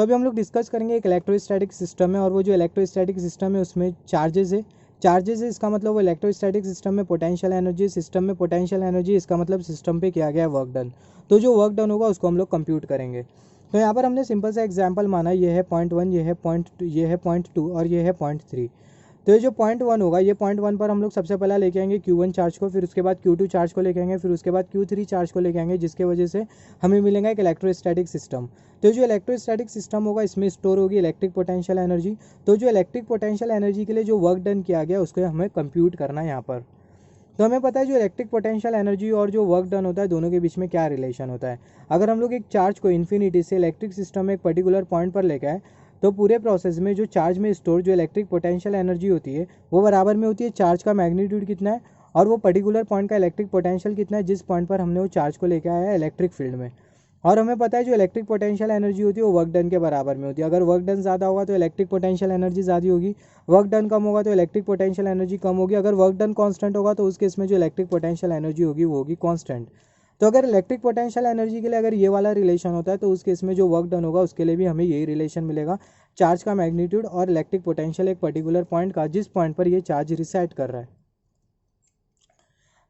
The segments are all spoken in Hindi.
तो अभी हम लोग डिस्कस करेंगे एक इलेक्ट्रोस्टैटिक सिस्टम है, और वो जो इलेक्ट्रोस्टैटिक सिस्टम है उसमें चार्जेस है इसका मतलब वो इलेक्ट्रोस्टैटिक सिस्टम में पोटेंशियल एनर्जी, सिस्टम में पोटेंशियल एनर्जी, इसका मतलब सिस्टम पे किया गया वर्क डन। तो जो वर्क डन होगा उसको हम लोग कंप्यूट करेंगे। तो यहाँ पर हमने सिंपल सा एग्जांपल माना, ये है पॉइंट 1, ये है पॉइंट 2, ये है पॉइंट 2 और ये है पॉइंट 3। तो ये जो पॉइंट 1 होगा, ये पॉइंट 1 पर हम लोग सबसे पहला लेके आएंगे Q1 चार्ज को, फिर उसके बाद Q2 चार्ज को लेके आएंगे, फिर उसके बाद Q3 चार्ज को लेके आएंगे, जिसके वजह से हमें मिलेगा एक इलेक्ट्रोस्टैटिक सिस्टम। तो जो इलेक्ट्रोस्टैटिक सिस्टम होगा इसमें स्टोर होगी इलेक्ट्रिक पोटेंशियल एनर्जी। तो जो इलेक्ट्रिक पोटेंशियल एनर्जी के लिए जो वर्क डन किया गया उसको हमें कंप्यूट करना है यहाँ पर। तो हमें पता है जो इलेक्ट्रिक पोटेंशियल एनर्जी और जो वर्क डन होता है दोनों के बीच में क्या रिलेशन होता है। अगर हम लोग एक चार्ज को इन्फिनिटी से इलेक्ट्रिक सिस्टम में एक पर्टिकुलर पॉइंट पर लेके आए, तो पूरे प्रोसेस में जो चार्ज में स्टोर जो इलेक्ट्रिक पोटेंशियल एनर्जी होती है वो बराबर में होती है चार्ज का मैग्नीट्यूड कितना है और वो पर्टिकुलर पॉइंट का इलेक्ट्रिक पोटेंशियल कितना है जिस पॉइंट पर हमने वो चार्ज को लेकर आया है इलेक्ट्रिक फील्ड में। और हमें पता है जो इलेक्ट्रिक पोटेंशियल एनर्जी होती है वो वर्क डन के बराबर में होती है। अगर वर्क डन ज़्यादा होगा तो इलेक्ट्रिक पोटेंशियल एनर्जी ज़्यादा होगी, वर्क डन कम होगा तो इलेक्ट्रिक पोटेंशियल एनर्जी कम होगी। अगर वर्क डन कांस्टेंट होगा तो उस केस में जो इलेक्ट्रिक पोटेंशियल एनर्जी होगी वो होगी कांस्टेंट। तो अगर इलेक्ट्रिक पोटेंशियल एनर्जी के लिए अगर ये वाला रिलेशन होता है तो उस केस में जो वर्क डन होगा उसके लिए भी हमें यही रिलेशन मिलेगा, चार्ज का मैग्नीट्यूड और इलेक्ट्रिक पोटेंशियल एक पर्टिकुलर पॉइंट का जिस पॉइंट पर ये चार्ज रिसाइड कर रहा है।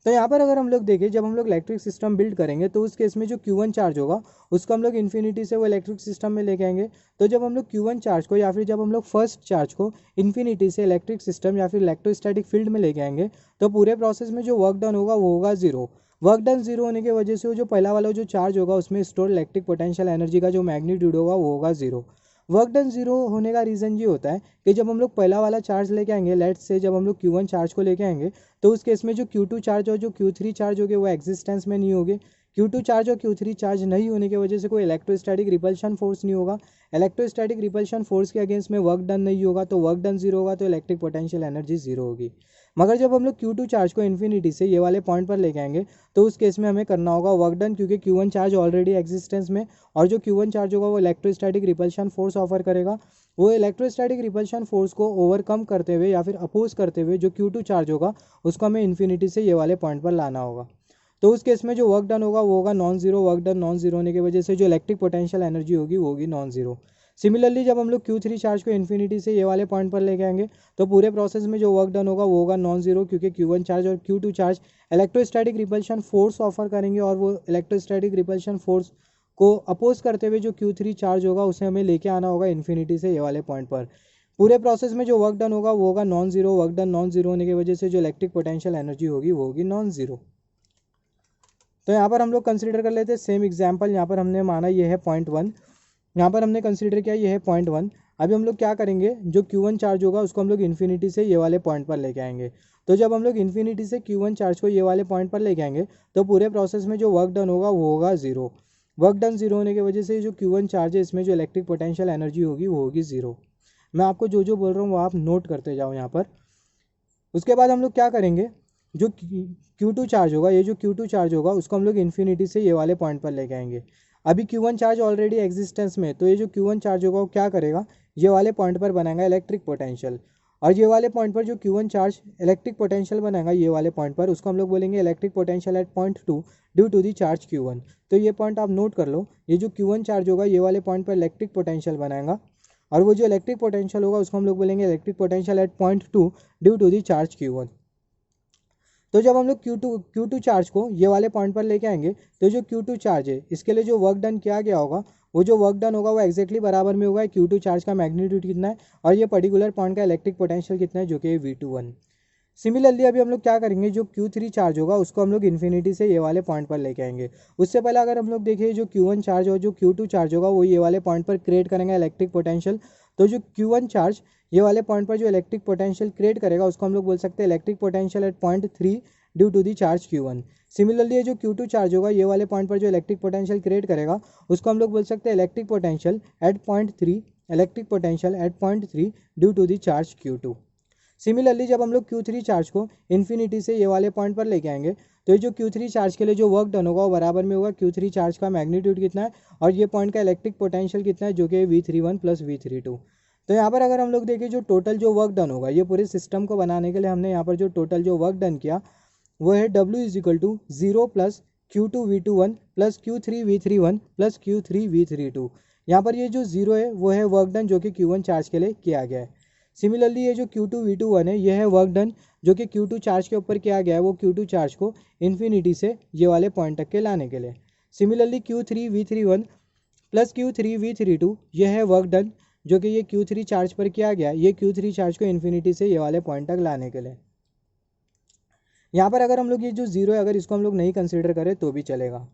तो यहाँ पर अगर हम लोग देखें, जब हम लोग इलेक्ट्रिक सिस्टम बिल्ड करेंगे तो उस केस में जो Q1 चार्ज होगा उसको हम लोग इन्फिनिटी से वो इलेक्ट्रिक सिस्टम में लेके आएंगे। तो जब हम लोग Q1 चार्ज को या फिर जब हम लोग फर्स्ट चार्ज को इन्फिनिटी से इलेक्ट्रिक सिस्टम या फिर इलेक्ट्रोस्टैटिक फील्ड में लेके आएंगे तो पूरे प्रोसेस में जो वर्क डन होगा वो होगा जीरो। वर्क डन जीरो होने की वजह से वो जो पहला वाला जो चार्ज होगा उसमें स्टोर इलेक्ट्रिक पोटेंशियल एनर्जी का जो मैग्नीट्यूड होगा वो होगा जीरो। वर्क डन जीरो होने का रीज़न ये होता है कि जब हम लोग पहला वाला चार्ज लेके आएंगे, लेट्स से जब हम लोग Q1 चार्ज को लेके आएंगे तो उस केस में जो Q2 चार्ज और जो Q3 चार्ज होंगे वो एग्जिस्टेंस में नहीं होंगे। Q2 चार्ज और Q3 चार्ज नहीं होने की वजह से कोई इलेक्ट्रोस्टैटिक रिपल्शन फोर्स नहीं होगा। इलेक्ट्रोस्टैटिक रिपल्शन फोर्स के अगेंस्ट में वर्क डन नहीं होगा, तो वर्क डन जीरो होगा तो इलेक्ट्रिक पोटेंशियल एनर्जी जीरो होगी। मगर जब हम लोग Q2 चार्ज को इन्फिनिटी से ये वाले पॉइंट पर लेके आएंगे तो उस केस में हमें करना होगा वर्क डन, क्योंकि Q1 चार्ज ऑलरेडी एग्जिस्टेंस में और जो Q1 चार्ज होगा वो इलेक्ट्रोस्टैटिक रिपल्शन फोर्स ऑफर करेगा। वो इलेक्ट्रोस्टैटिक रिपल्शन फोर्स को ओवरकम करते हुए या फिर अपोज करते हुए जो Q2 चार्ज होगा उसको हमें इन्फिनिटी से ये वाले पॉइंट पर लाना होगा। तो उस केस में जो वर्क डन होगा वो होगा non zero. Work done non zero होने की वजह से जो इलेक्ट्रिक पोटेंशियल एनर्जी होगी वो होगी नॉन जीरो। सिमिलरली जब हम लोग Q3 चार्ज को इन्फिनिटी से ये वाले पॉइंट पर लेके आएंगे तो पूरे प्रोसेस में जो वर्क डन होगा वो होगा नॉन जीरो, क्योंकि Q1 चार्ज और Q2 charge electrostatic repulsion force offer करेंगे और वो इलेक्ट्रोस्टैटिक रिपल्शन फोर्स को अपोज करते हुए जो Q3 चार्ज होगा उसे हमें लेके आना होगा इन्फिनिटी से ये वाले पॉइंट पर। पूरे प्रोसेस में जो वर्क डन होगा वो होगा non zero. Work done non zero होने की वजह से जो इलेक्ट्रिक पोटेंशियल एनर्जी होगी वो होगी नॉन जीरो। तो यहाँ पर हम लोग कंसिडर कर लेते हैं सेम एग्जाम्पल। यहाँ पर हमने माना ये है पॉइंट 1, यहाँ पर हमने कंसिडर किया ये है पॉइंट 1। अभी हम लोग क्या करेंगे, जो Q1 चार्ज होगा उसको हम लोग इन्फिनिटी से ये वाले पॉइंट पर लेके आएंगे। तो जब हम लोग इन्फिनिटी से Q1 चार्ज को ये वाले पॉइंट पर लेके आएंगे तो पूरे प्रोसेस में जो वर्क डन होगा वो होगा जीरो। वर्क डन जीरो होने की वजह से जो Q1 चार्ज है इसमें जो इलेक्ट्रिक पोटेंशियल एनर्जी होगी वो होगी जीरो। मैं आपको जो जो बोल रहा हूँ वो आप नोट करते जाओ यहाँ पर। उसके बाद हम लोग क्या करेंगे, जो Q2 चार्ज होगा, ये जो Q2 चार्ज होगा उसको हम लोग इन्फिनिटी से ये वाले पॉइंट पर लेके आएंगे। अभी Q1 चार्ज ऑलरेडी एग्जिस्टेंस में, तो ये जो Q1 चार्ज होगा वो क्या करेगा, ये वाले पॉइंट पर बनाएगा इलेक्ट्रिक पोटेंशियल। और ये वाले पॉइंट पर जो Q1 चार्ज इलेक्ट्रिक पोटेंशियल बनाएगा ये वाले पॉइंट पर, उसको हम लोग बोलेंगे electric potential at point 2 due to the charge Q1। तो ये पॉइंट आप नोट कर लो, ये जो Q1 चार्ज होगा ये वाले पॉइंट पर इलेक्ट्रिक पोटेंशियल बनाएगा और वो जो इलेक्ट्रिक पोटेंशियल होगा उसको हम लोग बोलेंगे electric potential at point 2 due to the charge Q1। तो जब हम लोग Q2 चार्ज को ये वाले पॉइंट पर लेके आएंगे तो जो Q2 चार्ज है इसके लिए जो वर्क डन किया गया होगा वो जो वर्क डन होगा वो एक्जैक्टली बराबर में होगा Q2 चार्ज का मैग्नीट्यूड कितना है और ये पर्टिकुलर पॉइंट का इलेक्ट्रिक पोटेंशियल कितना है जो कि V21। सिमिलरली अभी हम लोग क्या करेंगे, जो Q3 चार्ज होगा उसको हम लोग इन्फिनिटी से ये वाले पॉइंट पर लेके आएंगे। उससे पहले अगर हम लोग देखें जो Q1 चार्ज और जो Q2 चार्ज होगा वो ये वाले पॉइंट पर क्रिएट करेंगे इलेक्ट्रिक पोटेंशियल। तो जो Q1 चार्ज ये वाले पॉइंट पर जो इलेक्ट्रिक पोटेंशियल क्रिएट करेगा उसको हम लोग बोल सकते हैं electric potential at point 3 due to the charge Q1। Similarly ये जो Q2 चार्ज होगा ये वाले पॉइंट पर जो इलेक्ट्रिक पोटेंशियल क्रिएट करेगा उसको हम लोग बोल सकते हैं electric potential at point 3, electric potential at point 3 due to the charge Q2। Similarly जब हम लोग Q3 चार्ज को इन्फिनिटी से ये वाले पॉइंट पर लेके आएंगे तो ये जो Q3 चार्ज के लिए जो वर्क डन होगा वो बराबर में होगा Q3 चार्ज का मैग्नीट्यूड कितना है और ये पॉइंट का इलेक्ट्रिक पोटेंशियल कितना है जो कि V31 प्लस V32। तो यहाँ पर अगर हम लोग देखें जो टोटल जो वर्क डन होगा ये पूरे सिस्टम को बनाने के लिए हमने यहाँ पर जो टोटल जो वर्क डन किया वो है W is equal to 0 plus Q2 V21 plus Q3 V31 plus Q3 V32। यहाँ पर ये जो जीरो है वो है वर्क डन जो कि Q1 चार्ज के लिए किया गया है। सिमिलरली ये जो Q2 V21 है ये है वर्क डन जो कि Q2 चार्ज के ऊपर किया गया है, वो Q2 चार्ज को इन्फिनिटी से ये वाले पॉइंट तक के लाने के लिए। Similarly Q3 V31 plus Q3 V32 ये है वर्क डन जो कि ये Q3 चार्ज पर किया गया, ये Q3 चार्ज को इन्फिनिटी से ये वाले पॉइंट तक लाने के लिए। यहाँ पर अगर हम लोग ये जो जीरो है अगर इसको हम लोग नहीं कंसिडर करें तो भी चलेगा।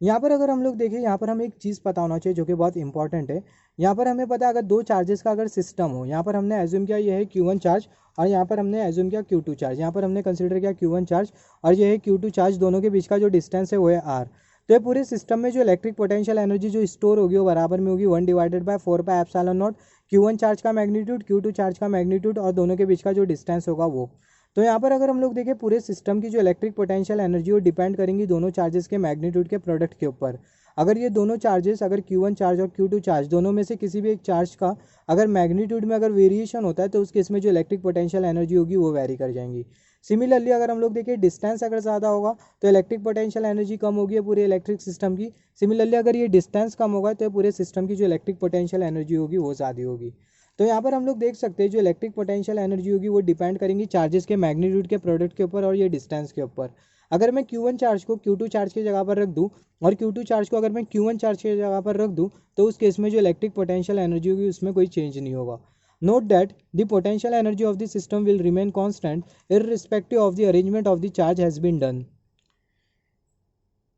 यहाँ पर अगर हम लोग देखें, यहाँ पर हमें एक चीज़ पता होना चाहिए जो कि बहुत इंपॉर्टेंट है। यहाँ पर हमें पता है अगर दो चार्जेस का अगर सिस्टम हो, यहाँ पर हमने एज्यूम किया ये है Q1 चार्ज और यहाँ पर हमने एज्यूम किया Q2 चार्ज, यहाँ पर हमने कंसिडर किया Q1 चार्ज और ये है Q2 चार्ज, दोनों के बीच का जो डिस्टेंस है वो है R। तो ये पूरे सिस्टम में जो इलेक्ट्रिक पोटेंशियल एनर्जी जो स्टोर होगी वो बराबर में होगी 1/4πε0 Q1 चार्ज का मैग्नीट्यूड Q2 चार्ज का मैग्नीट्यूड और दोनों के बीच का जो डिस्टेंस होगा वो। तो यहाँ पर अगर हम लोग देखें पूरे सिस्टम की जो इलेक्ट्रिक पोटेंशियल एनर्जी वो डिपेंड करेंगी दोनों चार्जेस के मैग्नीट्यूड के प्रोडक्ट के ऊपर। अगर ये दोनों चार्जेस अगर Q1 चार्ज और Q2 चार्ज दोनों में से किसी भी एक चार्ज का अगर मैग्नीट्यूड में अगर वेरिएशन होता है तो उस केस में जो इलेक्ट्रिक पोटेंशियल एनर्जी होगी वो वेरी कर जाएंगी। सिमिलरली अगर हम लोग देखें डिस्टेंस अगर ज़्यादा होगा तो इलेक्ट्रिक पोटेंशियल एनर्जी कम होगी पूरे इलेक्ट्रिक सिस्टम की। सिमिलरली अगर ये डिस्टेंस कम होगा तो पूरे सिस्टम की जो इलेक्ट्रिक पोटेंशियल एनर्जी होगी वो ज़्यादा होगी। तो यहाँ पर हम लोग देख सकते हैं जो इलेक्ट्रिक पोटेंशियल एनर्जी होगी वो डिपेंड करेंगी चार्जेस के मैग्नीट्यूड के प्रोडक्ट के ऊपर और ये डिस्टेंस के ऊपर। अगर मैं Q1 चार्ज को Q2 चार्ज की जगह पर रख दूँ और Q2 चार्ज को अगर मैं Q1 चार्ज की जगह पर रख दूँ तो उस केस में जो इलेक्ट्रिक पोटेंशियल एनर्जी होगी उसमें कोई चेंज नहीं होगा। Note that the potential energy of the system will remain constant irrespective of the arrangement of the charge has been done.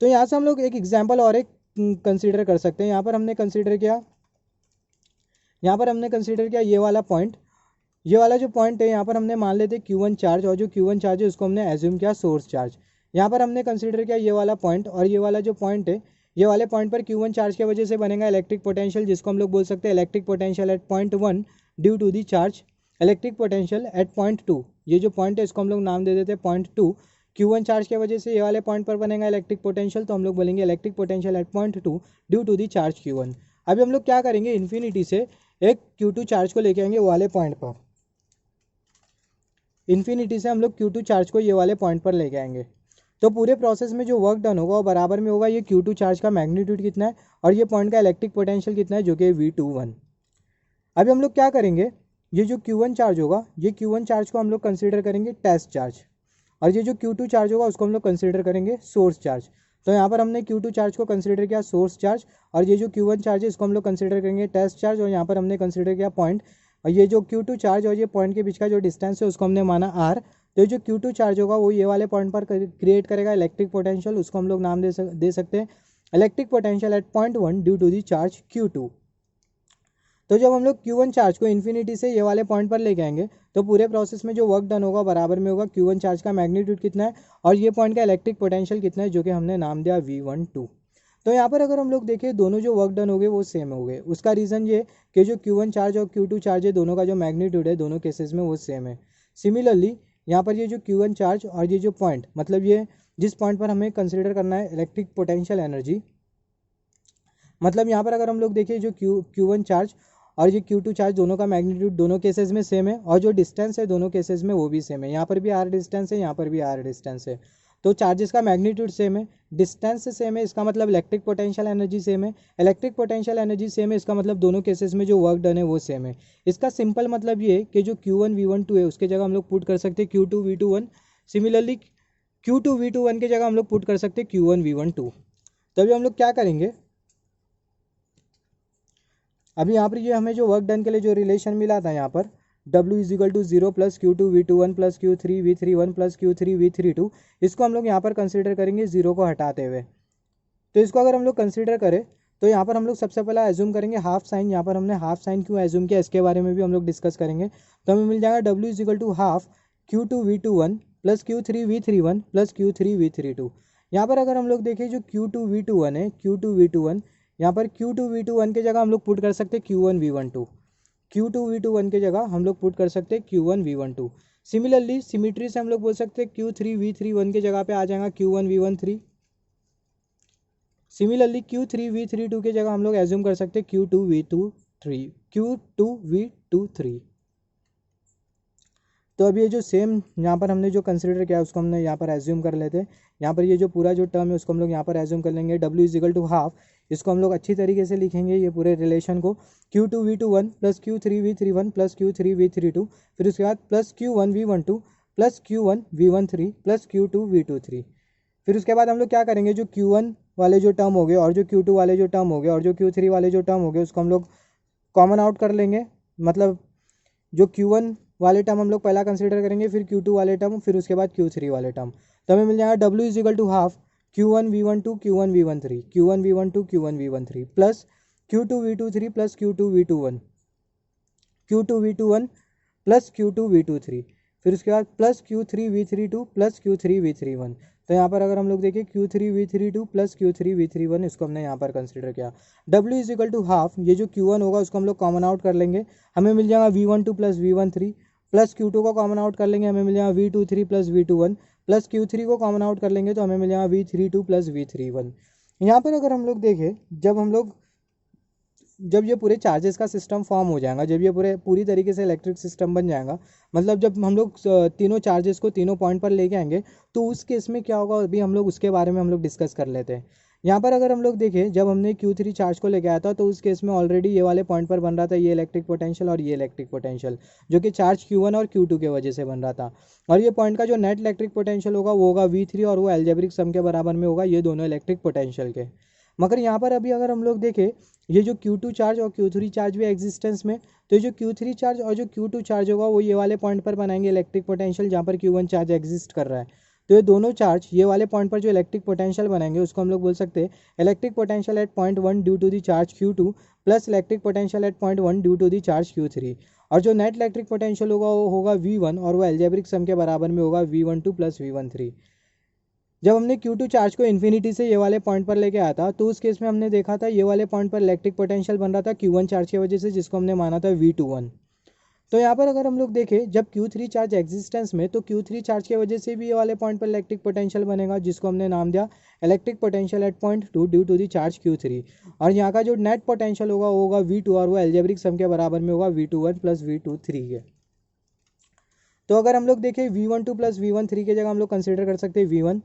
तो यहाँ से हम लोग एक एग्जाम्पल और एक कंसिडर कर सकते हैं। यहाँ पर हमने कंसिडर किया ये वाला पॉइंट, ये वाला जो पॉइंट है यहाँ पर हमने मान लेते Q1 चार्ज और जो Q1 चार्ज है उसको हमने एज्यूम किया सोर्स चार्ज। यहाँ पर हमने कंसिडर किया ये वाला पॉइंट और ये वाला जो पॉइंट है ये वाले पॉइंट पर Q1 चार्ज की वजह से बनेगा इलेक्ट्रिक पोटेंशियल जिसको हम लोग बोल सकते हैं electric potential at point 1 due to the charge. Electric potential at point 2, ये जो पॉइंट है इसको हम लोग नाम दे देते हैं पॉइंट 2। Q1 चार्ज की वजह से ये वाले पॉइंट पर बनेगा इलेक्ट्रिक पोटेंशियल, तो हम लोग बोलेंगे electric potential at point 2 due to the charge Q1। अभी हम लोग क्या करेंगे, इन्फिनिटी से एक Q2 चार्ज को लेके आएंगे वाले पॉइंट पर, इन्फिनिटी से हम लोग Q2 चार्ज को ये वाले पॉइंट पर लेके आएंगे। तो पूरे प्रोसेस में जो वर्क डन होगा वो बराबर में होगा ये Q2 चार्ज का मैग्नीट्यूड कितना है और ये पॉइंट का इलेक्ट्रिक पोटेंशियल कितना है जो कि V21। अभी हम लोग क्या करेंगे, ये जो Q1 चार्ज होगा ये Q1 चार्ज को हम लोग कंसिडर करेंगे टेस्ट चार्ज और ये जो Q2 चार्ज होगा उसको हम लोग कंसिडर करेंगे सोर्स चार्ज। तो यहाँ पर हमने Q2 चार्ज को कंसिडर किया सोर्स चार्ज और ये जो Q1 चार्ज है इसको हम लोग कंसिडर करेंगे टेस्ट चार्ज और यहाँ पर हमने कंसिडर किया पॉइंट और ये जो Q2 चार्ज और ये पॉइंट के बीच का जो डिस्टेंस है उसको हमने माना R। तो ये जो Q2 चार्ज होगा वो ये वाले पॉइंट पर क्रिएट करेगा इलेक्ट्रिक पोटेंशियल, उसको हम लोग नाम दे सकते हैं electric potential at point 1 due to the charge Q2। तो जब हम लोग Q1 चार्ज को इन्फिनिटी से ये वाले पॉइंट पर लेके आएंगे तो पूरे प्रोसेस में जो वर्क डन होगा बराबर में होगा Q1 चार्ज का मैग्नीट्यूड कितना है और ये पॉइंट का इलेक्ट्रिक पोटेंशियल कितना है जो कि हमने नाम दिया V12। तो यहाँ पर अगर हम लोग देखें दोनों जो वर्क डन हो गए वो सेम हो गए। उसका रीज़न ये कि जो Q1 चार्ज और Q2 चार्ज है दोनों का जो मैग्नीट्यूड है दोनों केसेस में वो सेम है। सिमिलरली यहाँ पर ये जो Q1 चार्ज और ये जो पॉइंट, मतलब ये जिस पॉइंट पर हमें कंसिडर करना है इलेक्ट्रिक पोटेंशियल एनर्जी, मतलब यहाँ पर अगर हम लोग देखें जो Q1 चार्ज और ये Q2 चार्ज दोनों का मैग्नीट्यूड दोनों केसेस में सेम है और जो डिस्टेंस है दोनों केसेस में वो भी सेम है। यहाँ पर भी R डिस्टेंस है, यहाँ पर भी R डिस्टेंस है। तो चार्जेस का मैग्नीट्यूड सेम है, डिस्टेंस सेम है, इसका मतलब इलेक्ट्रिक पोटेंशियल एनर्जी सेम है। इलेक्ट्रिक पोटेंशियल एनर्जी सेम है, इसका मतलब दोनों केसेस में जो वर्क डन है वो सेम है। इसका सिंपल मतलब ये है कि जो Q1 V12 है उसके जगह हम लोग पुट कर सकते हैं Q2 V21। Similarly Q2 V21 की जगह हम लोग पुट कर सकते हैं Q1 V12। तभी हम लोग क्या करेंगे, अभी यहाँ पर ये हमें जो वर्क डन के लिए जो रिलेशन मिला था यहाँ पर W = 0 plus Q2 V21 plus Q3 V31 plus Q3 V32, इसको हम लोग यहाँ पर कंसिडर करेंगे जीरो को हटाते हुए। तो इसको अगर हम लोग कंसिडर करें तो यहाँ पर हम लोग सबसे पहला एज्यूम करेंगे हाफ साइन। यहाँ पर हमने हाफ साइन क्यों एज्यूम किया इसके बारे में भी हम लोग डिस्कस करेंगे। तो हमें मिल जाएगा W = half Q2 V21 plus Q3 V31 plus Q3 V32। यहाँ पर अगर हम लोग देखें जो Q2 V21 है, Q2 V21, यहाँ पर Q2 V21 की जगह हम लोग पुट कर सकते हैं Q1 V12। Q2 V21 की जगह हम लोग पुट कर सकते हैं Q1 V12। सिमिलरली सिमिट्री से हम लोग बोल सकते हैं Q3 V31 की जगह पे आ जाएगा Q1 V13। Similarly Q3 V32 की जगह हम लोग एज्यूम कर सकते हैं Q2 V23। तो अभी ये जो सेम यहाँ पर हमने जो कंसिडर किया उसको हमने यहाँ पर एज्यूम कर लेते हैं। यहाँ पर ये जो पूरा जो टर्म है उसको हम लोग यहाँ पर एज्यूम कर लेंगे W = हाफ इसको हम लोग अच्छी तरीके से लिखेंगे ये पूरे रिलेशन को, Q2V21 plus Q3V31 plus Q3V32, फिर उसके बाद plus Q1V12 plus Q1V13 plus Q2V23। फिर उसके बाद हम लोग क्या करेंगे, जो Q1 वाले जो टर्म हो गए और जो Q2 वाले जो टर्म हो गए और जो Q3 वाले जो टर्म हो गए उसको हम लोग कॉमन आउट कर लेंगे। मतलब जो Q1 वाले टर्म हम लोग पहला कंसिडर करेंगे, फिर Q2 वाले टर्म, फिर उसके बाद Q3 वाले टर्म। तो हमें मिल जाएगा W is equal to half Q1V12 Q1V13 Q1V12 Q1V13 plus Q2V23 plus Q2V21 Q2V21 plus Q2V23, फिर उसके बाद प्लस Q3V32 प्लस Q3V31। तो यहाँ पर अगर हम लोग देखें Q3V32 प्लस Q3V31, इसको हमने यहाँ पर कंसिडर किया। W is equal to half, ये जो Q1 होगा उसको हम लोग कॉमन आउट कर लेंगे, हमें मिल जाएगा V12 plus V13 plus Q2 को कॉमन आउट कर लेंगे, हमें मिल जाएगा V23 plus V21 plus Q3 को कॉमन आउट कर लेंगे तो हमें मिल जाएगा V32 प्लस V31। यहाँ पर अगर हम लोग देखें, जब ये पूरे चार्जेस का सिस्टम फॉर्म हो जाएगा, जब ये पूरी तरीके से इलेक्ट्रिक सिस्टम बन जाएगा, मतलब जब हम लोग तीनों चार्जेस को तीनों पॉइंट पर लेके आएंगे तो उस केस में क्या होगा अभी हम लोग उसके बारे में हम लोग डिस्कस कर लेते हैं। यहाँ पर अगर हम लोग देखें, जब हमने Q3 चार्ज को लेके आया था तो उस केस में ऑलरेडी ये वाले पॉइंट पर बन रहा था ये इलेक्ट्रिक पोटेंशियल और ये इलेक्ट्रिक पोटेंशियल, जो कि चार्ज Q1 और Q2 के वजह से बन रहा था। और ये पॉइंट का जो नेट इलेक्ट्रिक पोटेंशियल होगा वो होगा V3 और वो एल्जेब्रिक सम के बराबर में होगा ये दोनों इलेक्ट्रिक पोटेंशियल के। मगर यहाँ पर अभी अगर हम लोग देखें, ये जो Q2 चार्ज और Q3 चार्ज भी एग्जिस्टेंस में, तो ये जो Q3 चार्ज और जो Q2 चार्ज होगा वो ये वाले पॉइंट पर बनाएंगे इलेक्ट्रिक पोटेंशियल जहाँ पर Q1 चार्ज एग्जिस्ट कर रहा है। तो ये दोनों चार्ज ये वाले पॉइंट पर जो इलेक्ट्रिक पोटेंशियल बनाएंगे उसको हम लोग बोल सकते हैं electric potential at point 1 due to the charge Q2 plus electric potential at point 1 due to the charge Q3। और जो नेट इलेक्ट्रिक पोटेंशियल होगा वो होगा V1 और वो एल्जेब्रिक सम के बराबर में होगा V12 प्लस V13। जब हमने Q2 चार्ज को इन्फिनिटी से ये वाले पॉइंट पर लेके आया था तो उस केस में हमने देखा था ये वाले पॉइंट पर इलेक्ट्रिक पोटेंशियल बन रहा था Q1 चार्ज की वजह से, जिसको हमने माना था V21। तो यहाँ पर अगर हम लोग देखें, जब Q3 चार्ज एग्जिस्टेंस में, तो Q3 चार्ज की वजह से भी ये वाले पॉइंट पर इलेक्ट्रिक पोटेंशियल बनेगा, जिसको हमने नाम दिया electric potential at point 2 due to the charge Q3। और यहाँ का जो नेट पोटेंशियल होगा वो होगा V2 और वो एल्जेब्रिक सम के बराबर में होगा V21 प्लस V23 के। तो अगर हम लोग देखें V12 प्लस V13 की जगह हम लोग कंसिडर कर सकते हैं V1।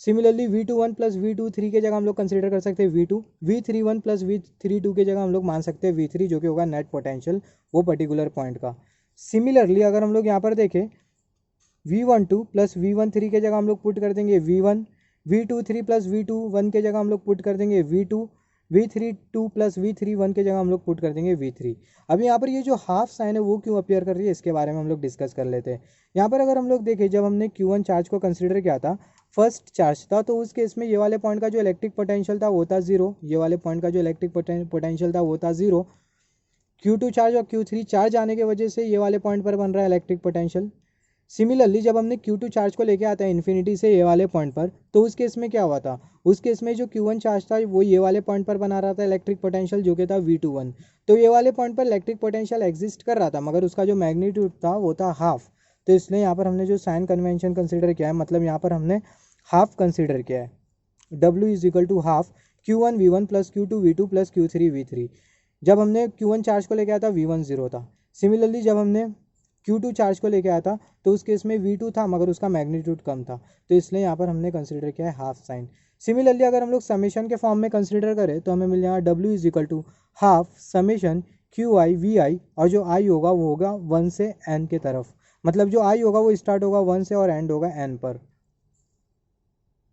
Similarly V21 plus V23 की जगह हम लोग कंसिडर कर सकते हैं V2। V31 प्लस V32 की जगह हम लोग मान सकते हैं V3, जो कि होगा नेट पोटेंशियल वो पर्टिकुलर पॉइंट का। सिमिलरली अगर हम लोग यहाँ पर देखें V12 प्लस V13 की जगह हम लोग पुट कर देंगे V1, V23 प्लस V21 की जगह हम लोग पुट कर देंगे V2, V32 प्लस V31 की जगह हम लोग पुट कर देंगे V3। अभी यहाँ पर ये जो हाफ साइन है वो क्यों अपीयर कर रही है इसके बारे में हम लोग डिस्कस कर लेते हैं। यहाँ पर अगर हम लोग देखें, जब हमने Q1 चार्ज को कंसिडर किया था, फर्स्ट चार्ज था, तो उस केस में ये वाले पॉइंट का जो इलेक्ट्रिक पोटेंशियल था वो था 0, ये वाले पॉइंट का जो इलेक्ट्रिक पोटेंशियल था वो था 0। Q2 चार्ज और Q3 चार्ज आने की वजह से ये वाले पॉइंट पर बन रहा है इलेक्ट्रिक पोटेंशियल। सिमिलरली जब हमने Q2 चार्ज को लेके आता है इन्फिनिटी से ये वाले पॉइंट पर, तो उस केस में क्या हुआ था, उस केस में जो Q1 चार्ज था वो ये वाले पॉइंट पर बना रहा था इलेक्ट्रिक पोटेंशियल, जो कि था V21। तो ये वाले पॉइंट पर इलेक्ट्रिक पोटेंशियल एग्जिस्ट कर रहा था, मगर उसका जो मैग्नीट्यूड था वो था हाफ। तो इसलिए यहाँ पर हमने जो साइन कन्वेंशन कंसिडर किया है, मतलब यहाँ पर हमने हाफ कंसिडर किया है। W is equal to half Q1V1 plus Q2V2 plus Q3V3। जब हमने Q1 चार्ज को लेके आया था V1 0 था। सिमिलरली जब हमने Q2 चार्ज को लेके आया था तो उस केस में V2 था, मगर उसका मैग्नीट्यूड कम था, तो इसलिए यहाँ पर हमने कंसिडर किया है हाफ साइन। सिमिलरली अगर हम लोग समेशन के फॉर्म में कंसिडर करें तो हमें मिल जाएगा W is equal to half summation QI और जो I होगा वो होगा 1 से N के तरफ, मतलब जो I होगा वो स्टार्ट होगा 1 से और एंड होगा N पर।